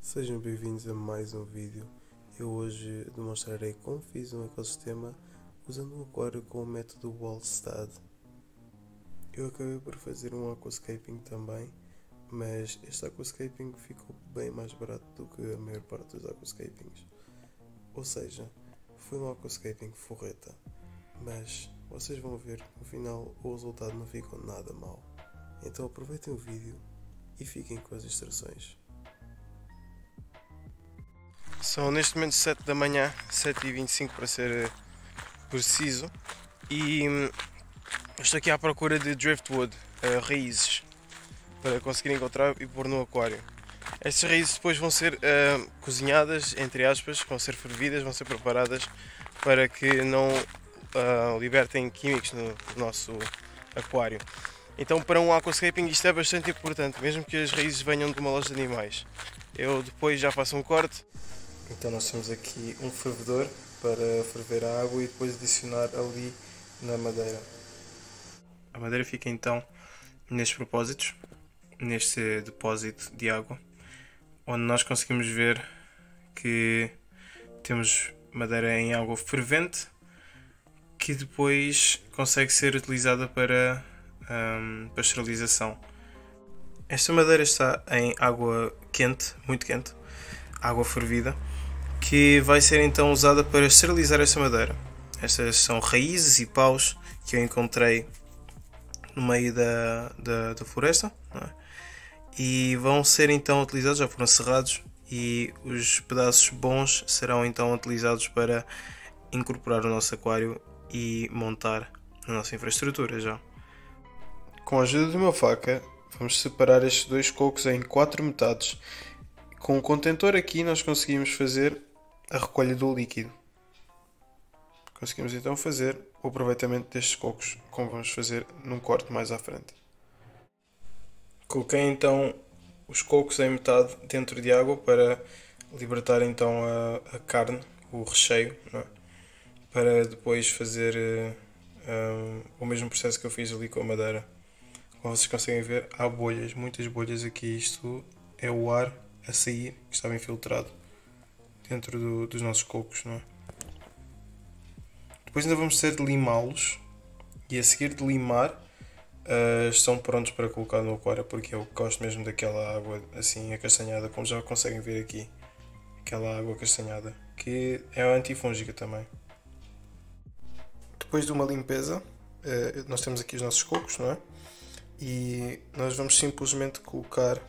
Sejam bem-vindos a mais um vídeo. Eu hoje demonstrarei como fiz um ecossistema usando um aquário com o método Wallstad. Eu acabei por fazer um aquascaping também, mas este aquascaping ficou bem mais barato do que a maior parte dos aquascapings. Ou seja, foi um aquascaping forreta, mas vocês vão ver no final o resultado não ficou nada mal. Então aproveitem o vídeo e fiquem com as instruções. São neste momento 7 da manhã, 7h25 para ser preciso, e estou aqui à procura de driftwood, raízes, para conseguir encontrar e pôr no aquário. Estas raízes depois vão ser cozinhadas, entre aspas, vão ser fervidas, vão ser preparadas para que não libertem químicos no nosso aquário. Então, para um aquascaping isto é bastante importante, mesmo que as raízes venham de uma loja de animais. Eu depois já faço um corte. Então nós temos aqui um fervedor para ferver a água e depois adicionar ali na madeira. A madeira fica então nestes propósitos, neste depósito de água, onde nós conseguimos ver que temos madeira em água fervente, que depois consegue ser utilizada para pasteurização. Esta madeira está em água quente, muito quente, água fervida, que vai ser então usada para esterilizar esta madeira. Estas são raízes e paus que eu encontrei no meio da floresta, não é? E vão ser então utilizados, já foram serrados, e os pedaços bons serão então utilizados para incorporar o nosso aquário e montar a nossa infraestrutura já. Com a ajuda de uma faca vamos separar estes dois cocos em 4 metades. Com o contentor aqui nós conseguimos fazer a recolha do líquido. Conseguimos então fazer o aproveitamento destes cocos, como vamos fazer num corte mais à frente. Coloquei então os cocos em metade dentro de água para libertar então a carne, o recheio, não é? Para depois fazer o mesmo processo que eu fiz ali com a madeira. Como vocês conseguem ver, há bolhas, muitas bolhas aqui. Isto é o ar a sair, que estava infiltrado dentro dos nossos cocos, não é? Depois ainda vamos ter de limá-los, e a seguir de limar estão prontos para colocar no aquário, porque eu gosto mesmo daquela água assim acastanhada, como já conseguem ver aqui, aquela água acastanhada, que é antifúngica também. Depois de uma limpeza, nós temos aqui os nossos cocos, não é? E nós vamos simplesmente colocar,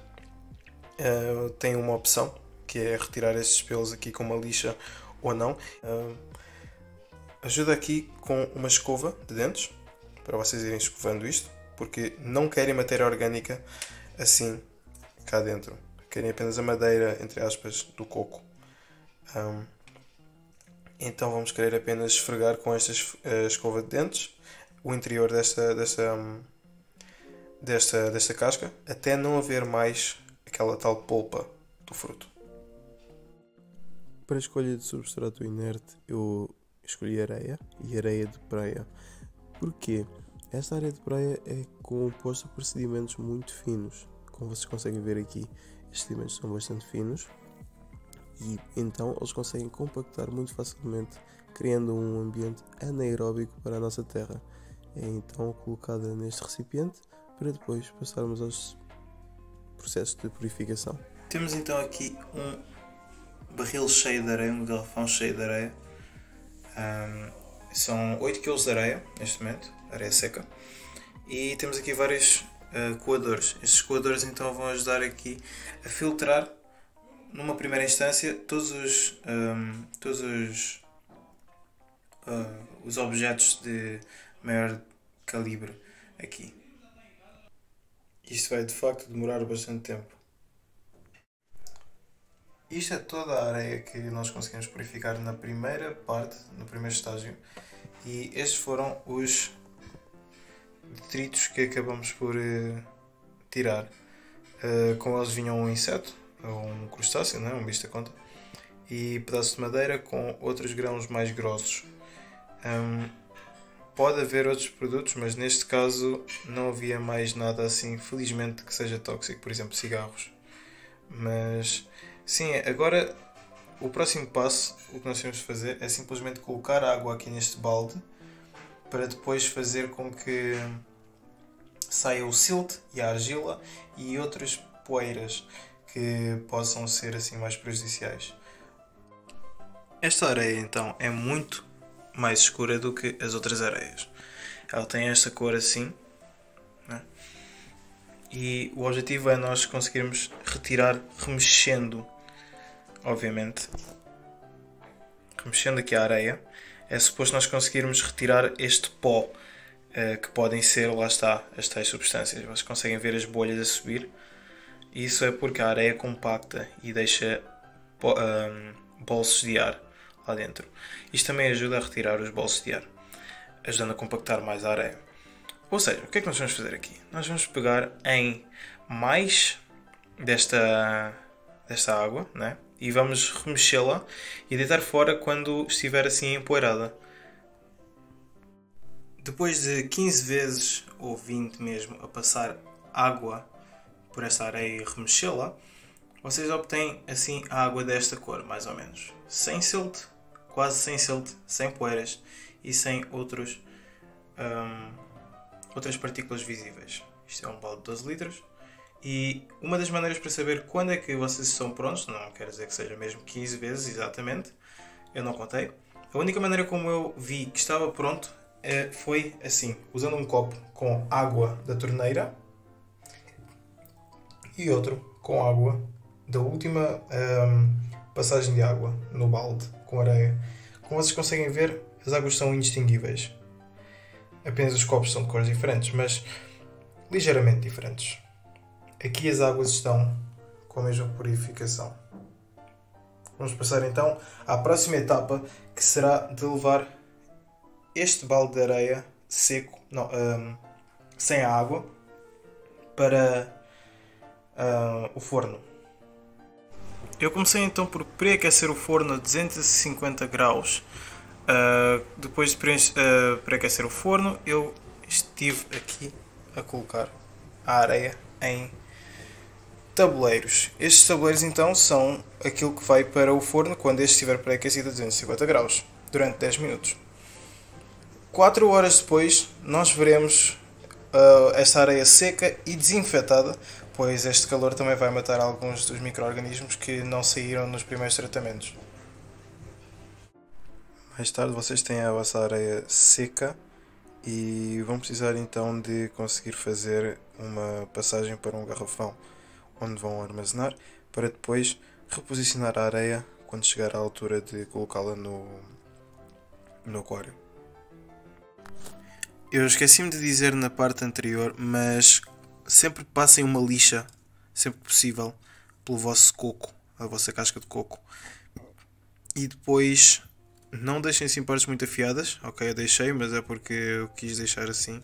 tem uma opção, que é retirar estes pelos aqui com uma lixa ou não. Ajuda aqui com uma escova de dentes, para vocês irem escovando isto, porque não querem matéria orgânica assim cá dentro. Querem apenas a madeira, entre aspas, do coco. Então vamos querer apenas esfregar com esta escova de dentes o interior desta casca, até não haver mais aquela tal polpa do fruto. Para a escolha de substrato inerte eu escolhi areia e areia de praia. Porquê? Esta areia de praia é composta por sedimentos muito finos. Como vocês conseguem ver aqui, estes sedimentos são bastante finos e então eles conseguem compactar muito facilmente, criando um ambiente anaeróbico para a nossa terra. É então colocada neste recipiente para depois passarmos aos processos de purificação. Temos então aqui um barril cheio de areia, um garrafão cheio de areia. São 8 kg de areia neste momento, areia seca. E temos aqui vários coadores. Estes coadores então vão ajudar aqui a filtrar, numa primeira instância, todos os objetos de maior calibre aqui. Isto vai de facto demorar bastante tempo. Isto é toda a areia que nós conseguimos purificar na primeira parte, no primeiro estágio, e estes foram os detritos que acabamos por tirar. Com eles vinham um inseto, um crustáceo, não é? Um bicho da conta, e pedaços de madeira com outros grãos mais grossos. Pode haver outros produtos, mas neste caso não havia mais nada assim, felizmente, que seja tóxico, por exemplo cigarros. Mas Sim, agora o próximo passo, o que nós temos de fazer é simplesmente colocar a água aqui neste balde para depois fazer com que saia o silt e a argila e outras poeiras que possam ser assim mais prejudiciais. Esta areia então é muito mais escura do que as outras areias. Ela tem esta cor assim, né? E o objetivo é nós conseguirmos retirar remexendo, obviamente, remexendo aqui a areia. É suposto nós conseguirmos retirar este pó, que podem ser, lá está, as tais substâncias. Vocês conseguem ver as bolhas a subir. Isso é porque a areia é compacta e deixa bolsos de ar lá dentro. Isto também ajuda a retirar os bolsos de ar, ajudando a compactar mais a areia. Ou seja, o que é que nós vamos fazer aqui? Nós vamos pegar em mais desta água, né? E vamos remexê-la e deitar fora quando estiver assim empoeirada. Depois de 15 vezes ou 20 mesmo a passar água por esta areia e remexê-la, vocês obtêm assim a água desta cor, mais ou menos. Sem silt, quase sem silt, sem poeiras e sem outras partículas visíveis. Isto é um balde de 12 litros. E uma das maneiras para saber quando é que vocês estão prontos, não quer dizer que seja mesmo 15 vezes exatamente, eu não contei. A única maneira como eu vi que estava pronto foi assim, usando um copo com água da torneira e outro com água da última passagem de água no balde com areia. Como vocês conseguem ver, as águas são indistinguíveis. Apenas os copos são de cores diferentes, mas ligeiramente diferentes. Aqui as águas estão com a mesma purificação. Vamos passar então à próxima etapa, que será de levar este balde de areia seco, sem a água, para o forno. Eu comecei então por pré-aquecer o forno a 250 graus. Depois de pré-aquecer o forno, eu estive aqui a colocar a areia em tabuleiros. Estes tabuleiros então são aquilo que vai para o forno quando este estiver pré-aquecido a 250 graus, durante 10 minutos. 4 horas depois nós veremos esta areia seca e desinfetada, pois este calor também vai matar alguns dos micro-organismos que não saíram nos primeiros tratamentos. Mais tarde vocês têm a vossa areia seca e vão precisar então de conseguir fazer uma passagem para um garrafão, onde vão armazenar, para depois reposicionar a areia quando chegar à altura de colocá-la no aquário. Eu esqueci-me de dizer na parte anterior, mas sempre passem uma lixa, sempre que possível, pelo vosso coco, a vossa casca de coco. E depois não deixem assim partes muito afiadas. Ok, eu deixei, mas é porque eu quis deixar assim.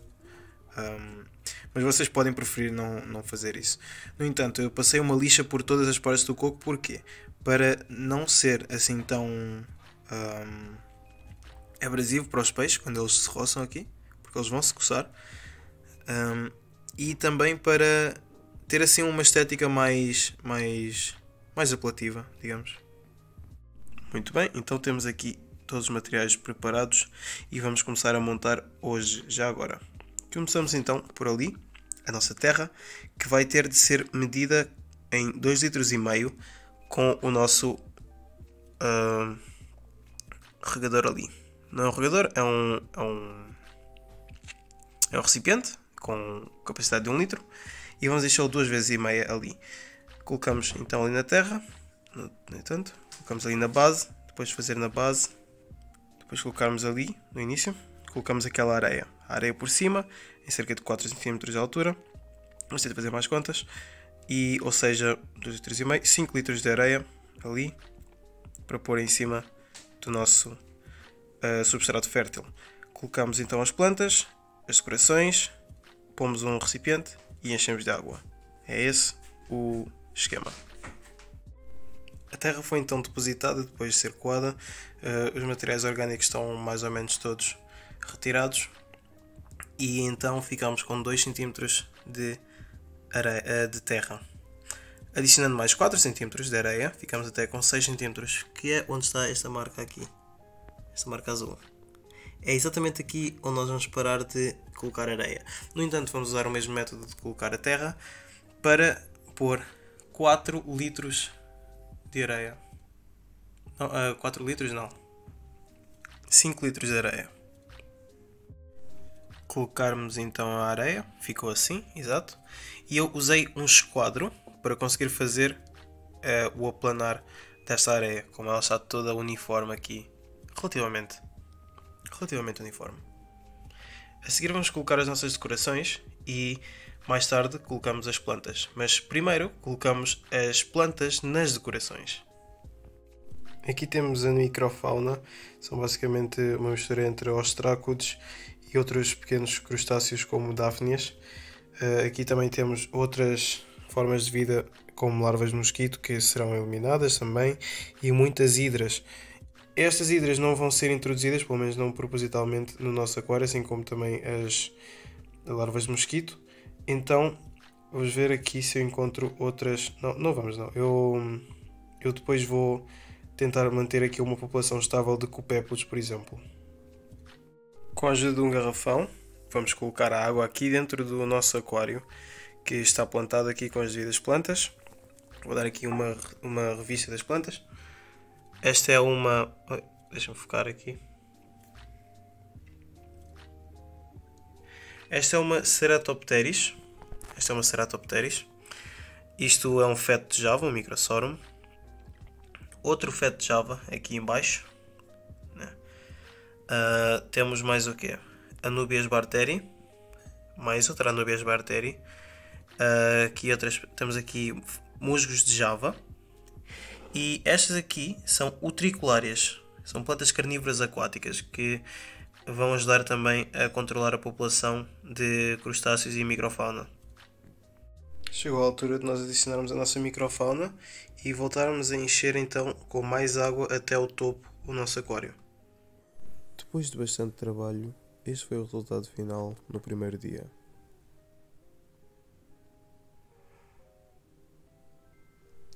Mas vocês podem preferir não fazer isso. No entanto, eu passei uma lixa por todas as partes do coco. Porquê? Para não ser assim tão abrasivo para os peixes quando eles se roçam aqui, porque eles vão se coçar, e também para ter assim uma estética mais apelativa, digamos. Muito bem, então temos aqui todos os materiais preparados e vamos começar a montar hoje, já agora. Começamos então por ali, a nossa terra, que vai ter de ser medida em 2,5 litros com o nosso regador ali. Não é um regador, é um recipiente com capacidade de 1 litro e vamos deixá-lo 2,5 vezes ali. Colocamos então ali na terra, no entanto, colocamos ali na base, depois de fazer na base, depois colocarmos ali no início, colocamos aquela areia. A areia por cima, em cerca de 4 cm de altura. Vamos ter de fazer mais contas. Ou seja, 2,5 litros, 5 litros de areia ali, para pôr em cima do nosso substrato fértil. Colocamos então as plantas, as decorações, pomos um recipiente e enchemos de água. É esse o esquema. A terra foi então depositada depois de ser coada. Os materiais orgânicos estão mais ou menos todos retirados. E então ficamos com 2 cm de terra. Adicionando mais 4 cm de areia, ficamos até com 6 cm, que é onde está esta marca aqui, esta marca azul. É exatamente aqui onde nós vamos parar de colocar areia. No entanto, vamos usar o mesmo método de colocar a terra para pôr 4 litros de areia. Não, 4 litros não. 5 litros de areia. Colocarmos então a areia, ficou assim, exato. E eu usei um esquadro para conseguir fazer o aplanar desta areia, como ela está toda uniforme aqui, relativamente uniforme. A seguir vamos colocar as nossas decorações e mais tarde colocamos as plantas, mas primeiro colocamos as plantas nas decorações. Aqui temos a microfauna, são basicamente uma mistura entre ostrácodes e outros pequenos crustáceos como dáfnias. Aqui também temos outras formas de vida como larvas de mosquito que serão eliminadas também e muitas hidras. Estas hidras não vão ser introduzidas, pelo menos não propositalmente, no nosso aquário, assim como também as larvas de mosquito. Então, vamos ver aqui se eu encontro outras... Não vamos não. Eu depois vou tentar manter aqui uma população estável de copépodes, por exemplo. Com a ajuda de um garrafão, vamos colocar a água aqui dentro do nosso aquário, que está plantado aqui com as devidas plantas. Vou dar aqui uma revista das plantas. Esta é uma... Deixa-me focar aqui. Esta é uma Ceratopteris. Isto é um feto de Java, um Microsorum. Outro feto de Java aqui em baixo. Temos mais o quê? Anubias barteri. Mais outra Anubias barteri. Temos aqui musgos de Java. E estas aqui são utriculárias, são plantas carnívoras aquáticas que vão ajudar também a controlar a população de crustáceos e microfauna. Chegou a altura de nós adicionarmos a nossa microfauna e voltarmos a encher então com mais água até o topo o nosso aquário. Depois de bastante trabalho, este foi o resultado final no primeiro dia.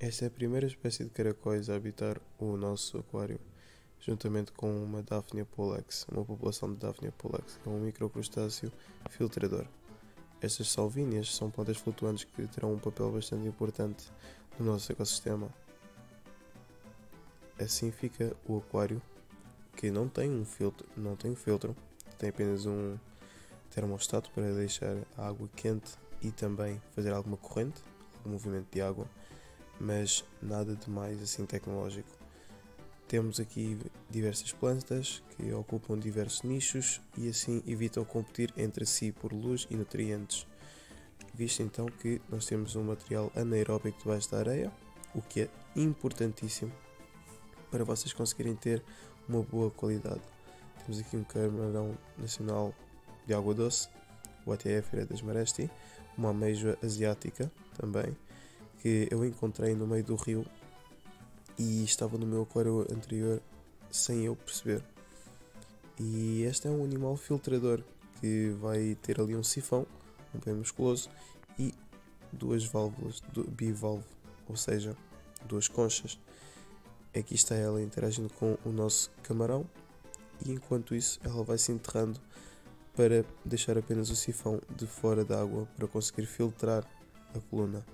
Esta é a primeira espécie de caracóis a habitar o nosso aquário, juntamente com uma Daphnia pollex, uma população de Daphnia pollex, que é um microcrustáceo filtrador. Estas salvínias são plantas flutuantes que terão um papel bastante importante no nosso ecossistema. Assim fica o aquário, que não tem um filtro, tem apenas um termostato para deixar a água quente e também fazer alguma corrente, algum movimento de água, mas nada de mais assim tecnológico. Temos aqui diversas plantas que ocupam diversos nichos e assim evitam competir entre si por luz e nutrientes, visto então que nós temos um material anaeróbico debaixo da areia, o que é importantíssimo para vocês conseguirem ter uma boa qualidade. Temos aqui um camarão nacional de água doce, o Atia Feira das Maresti, uma ameijoa asiática também, que eu encontrei no meio do rio e estava no meu aquário anterior sem eu perceber. E este é um animal filtrador que vai ter ali um sifão, um bem musculoso e duas válvulas, bivalve, ou seja, duas conchas. Aqui está ela interagindo com o nosso camarão e enquanto isso ela vai se enterrando para deixar apenas o sifão de fora da água para conseguir filtrar a coluna.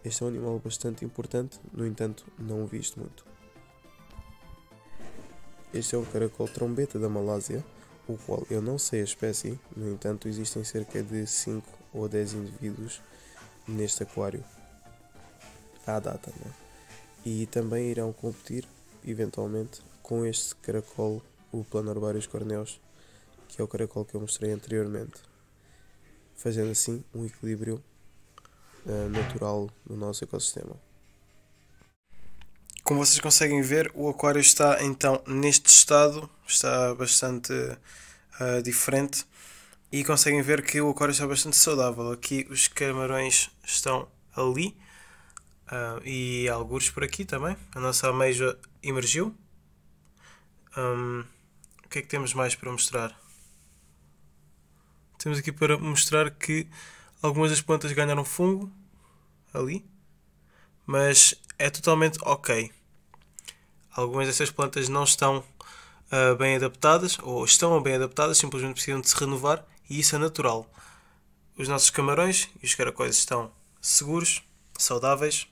Este é um animal bastante importante, no entanto não o visto muito. Este é o caracol trombeta da Malásia, o qual eu não sei a espécie, no entanto existem cerca de 5 ou 10 indivíduos neste aquário à data, né? E também irão competir eventualmente com este caracol, o Planorbarius corneus, que é o caracol que eu mostrei anteriormente, fazendo assim um equilíbrio natural no nosso ecossistema. Como vocês conseguem ver, o aquário está então neste estado, está bastante diferente e conseguem ver que o aquário está bastante saudável. Aqui os camarões estão ali e algures por aqui também. A nossa ameijoa emergiu. O que é que temos mais para mostrar? Temos aqui para mostrar que algumas das plantas ganharam fungo ali, mas é totalmente ok. Algumas dessas plantas não estão bem adaptadas, ou estão bem adaptadas, simplesmente precisam de se renovar, e isso é natural. Os nossos camarões e os caracóis estão seguros, saudáveis.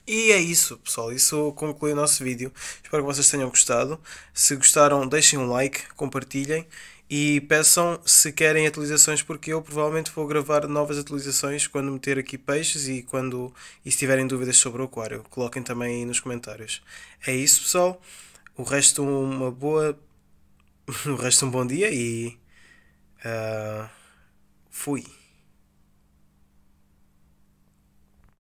E é isso, pessoal. Isso conclui o nosso vídeo. Espero que vocês tenham gostado. Se gostaram, deixem um like, compartilhem e peçam se querem atualizações, porque eu provavelmente vou gravar novas atualizações quando meter aqui peixes e se tiverem dúvidas sobre o aquário. Coloquem também aí nos comentários. É isso, pessoal. O resto uma boa... o resto um bom dia e... fui.